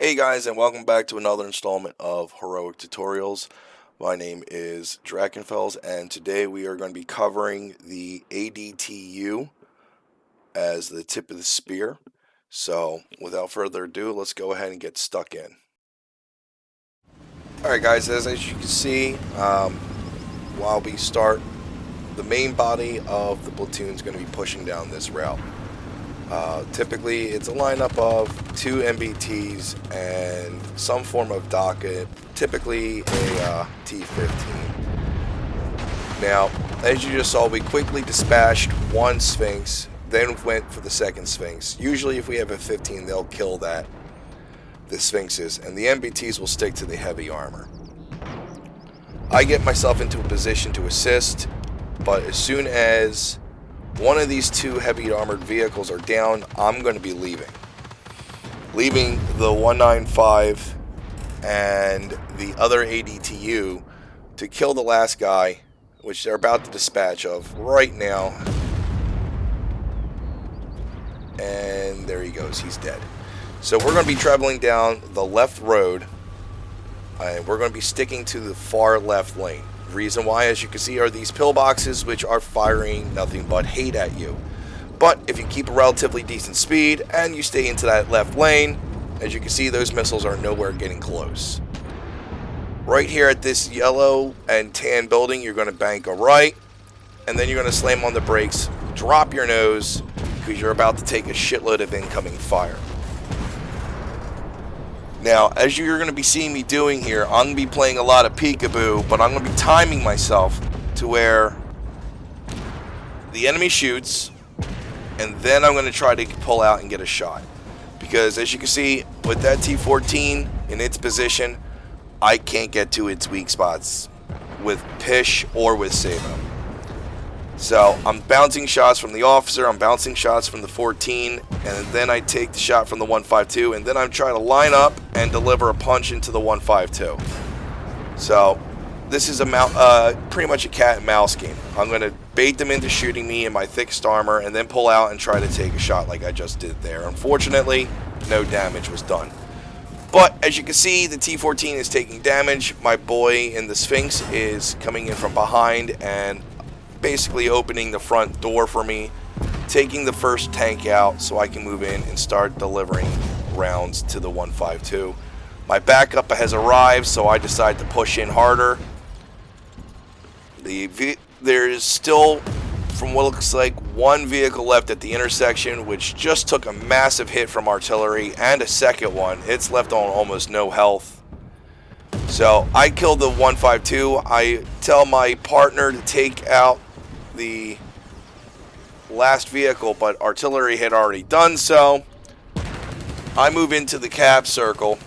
Hey guys, and welcome back to another installment of Heroic Tutorials. My name is Drakenfels, and today we are going to be covering the ADTU as the tip of the spear. So, without further ado, let's go ahead and get stuck in. Alright guys, as you can see, while we start, the main body of the platoon is going to be pushing down this route. Typically, it's a lineup of 2 MBTs and some form of docket, typically a T-15. Now, as you just saw, we quickly dispatched one Sphinx, then went for the second Sphinx. Usually, if we have a 15, they'll kill the Sphinxes, and the MBTs will stick to the heavy armor. I get myself into a position to assist, but as soon as one of these 2 heavy armored vehicles are down, I'm going to be leaving the 195 and the other ADTU to kill the last guy, which they're about to dispatch of right now. And there he goes, he's dead. So we're going to be traveling down the left road, and we're going to be sticking to the far left lane. Reason why, as you can see, are these pillboxes, which are firing nothing but hate at you. But if you keep a relatively decent speed and you stay into that left lane, as you can see, those missiles are nowhere getting close. Right here at this yellow and tan building, you're going to bank a right, and then you're going to slam on the brakes, drop your nose, because you're about to take a shitload of incoming fire. Now, as you're going to be seeing me doing here, I'm going to be playing a lot of peekaboo, but I'm going to be timing myself to where the enemy shoots, and then I'm going to try to pull out and get a shot. Because as you can see, with that T-14 in its position, I can't get to its weak spots with Pish or with Sabo. So I'm bouncing shots from the officer, I'm bouncing shots from the 14, and then I take the shot from the 152, and then I'm trying to line up and deliver a punch into the 152. So this is pretty much a cat and mouse game. I'm going to bait them into shooting me in my thickest armor and then pull out and try to take a shot like I just did there. Unfortunately, no damage was done. But as you can see, the T-14 is taking damage. My boy in the Sphinx is coming in from behind and basically opening the front door for me, taking the first tank out so I can move in and start delivering rounds to the 152. My backup has arrived, so I decide to push in harder. There is still, from what looks like, 1 vehicle left at the intersection, which just took a massive hit from artillery, and a second one. It's left on almost no health. So I killed the 152. I tell my partner to take out the last vehicle, but artillery had already done so. I move into the cab circle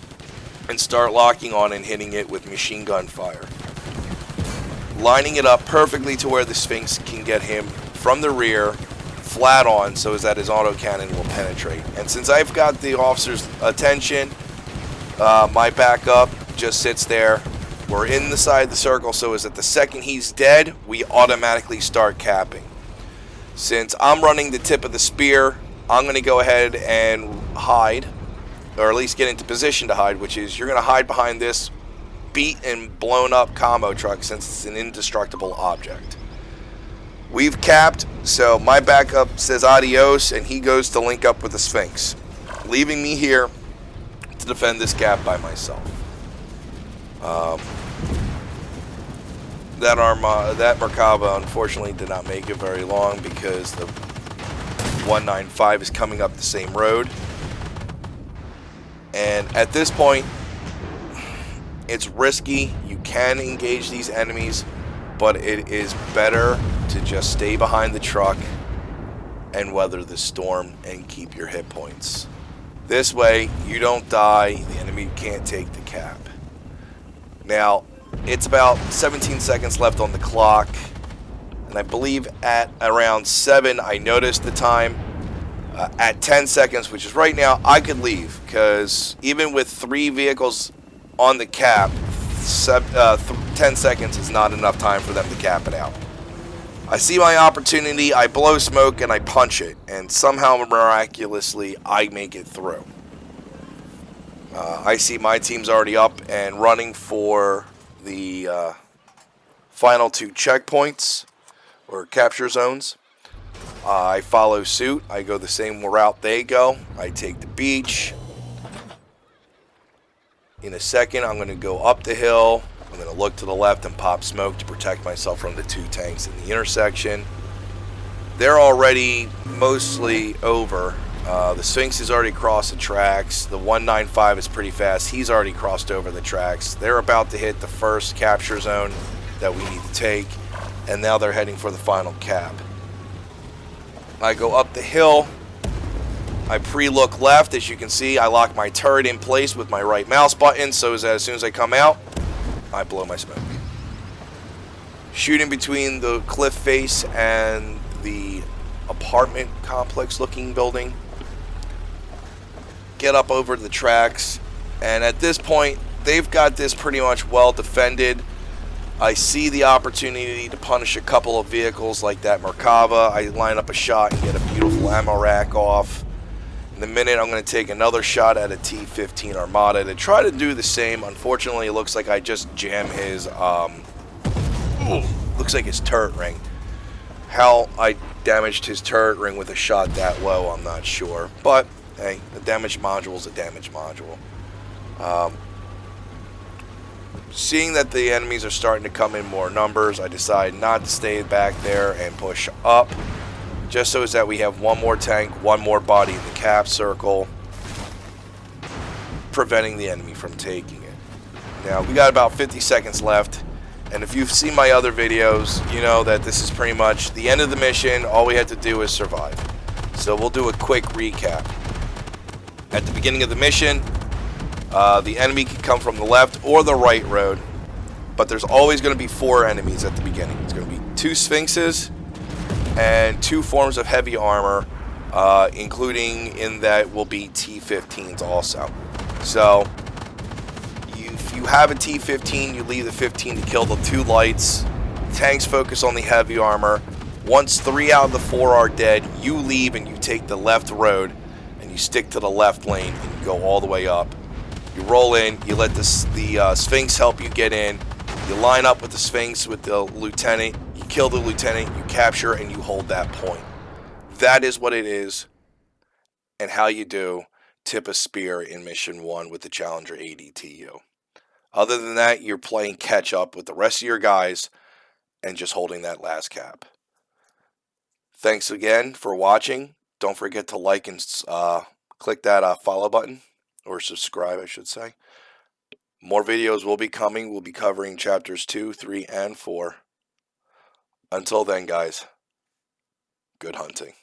and start locking on and hitting it with machine gun fire, lining it up perfectly to where the Sphinx can get him from the rear, flat on, so as that his autocannon will penetrate. And since I've got the officer's attention, my backup just sits there. We're in the side of the circle, so as that the second he's dead, we automatically start capping. Since I'm running the tip of the spear, I'm going to go ahead and hide, or at least get into position to hide, which is you're going to hide behind this beat and blown up combo truck since it's an indestructible object. We've capped, so my backup says adios, and he goes to link up with the Sphinx, leaving me here to defend this gap by myself. That Merkava unfortunately did not make it very long because the 195 is coming up the same road. And at this point, it's risky. You can engage these enemies, but it is better to just stay behind the truck and weather the storm and keep your hit points. This way, you don't die, the enemy can't take the cap. Now, it's about 17 seconds left on the clock, and I believe at around 7 I noticed the time. At 10 seconds, which is right now, I could leave, because even with 3 vehicles on the cap, 10 seconds is not enough time for them to cap it out. I see my opportunity, I blow smoke, and I punch it, and somehow miraculously I make it through. I see my team's already up and running for the final 2 checkpoints or capture zones. I follow suit. I go the same route they go. I take the beach. In a second, I'm going to go up the hill. I'm going to look to the left and pop smoke to protect myself from the 2 tanks in the intersection. They're already mostly over. The Sphinx has already crossed the tracks. The 195 is pretty fast. He's already crossed over the tracks. They're about to hit the first capture zone that we need to take, and now they're heading for the final cap. I go up the hill. I pre-look left. As you can see, I lock my turret in place with my right mouse button so that as soon as I come out, I blow my smoke. Shooting between the cliff face and the apartment complex looking building. Get up over the tracks, and at this point they've got this pretty much well defended. I see the opportunity to punish a couple of vehicles like that Merkava. I line up a shot and get a beautiful ammo rack off. In a minute I'm going to take another shot at a T-15 Armada to try to do the same. Unfortunately, it looks like I just jam his looks like his turret ring. How I damaged his turret ring with a shot that low, I'm not sure. But, hey, a damaged module is a damaged module. Seeing that the enemies are starting to come in more numbers, I decide not to stay back there and push up. Just so that we have one more tank, one more body in the cap circle, preventing the enemy from taking it. Now, we got about 50 seconds left. And if you've seen my other videos, you know that this is pretty much the end of the mission. All we had to do is survive. So we'll do a quick recap. At the beginning of the mission, the enemy can come from the left or the right road. But there's always going to be 4 enemies at the beginning. It's going to be 2 Sphinxes and 2 forms of heavy armor, including in that will be T-15s also. So if you have a T-15, you leave the 15 to kill the 2 lights. Tanks focus on the heavy armor. Once 3 out of the 4 are dead, you leave and you take the left road and you stick to the left lane and you go all the way up. You roll in, you let the Sphinx help you get in. You line up with the Sphinx with the lieutenant. You kill the lieutenant, you capture, and you hold that point. That is what it is and how you do tip a spear in Mission 1 with the Challenger ADTU. Other than that, you're playing catch up with the rest of your guys and just holding that last cap. Thanks again for watching. Don't forget to like and click that follow button, or subscribe, I should say. More videos will be coming. We'll be covering chapters 2, 3, and 4. Until then, guys, good hunting.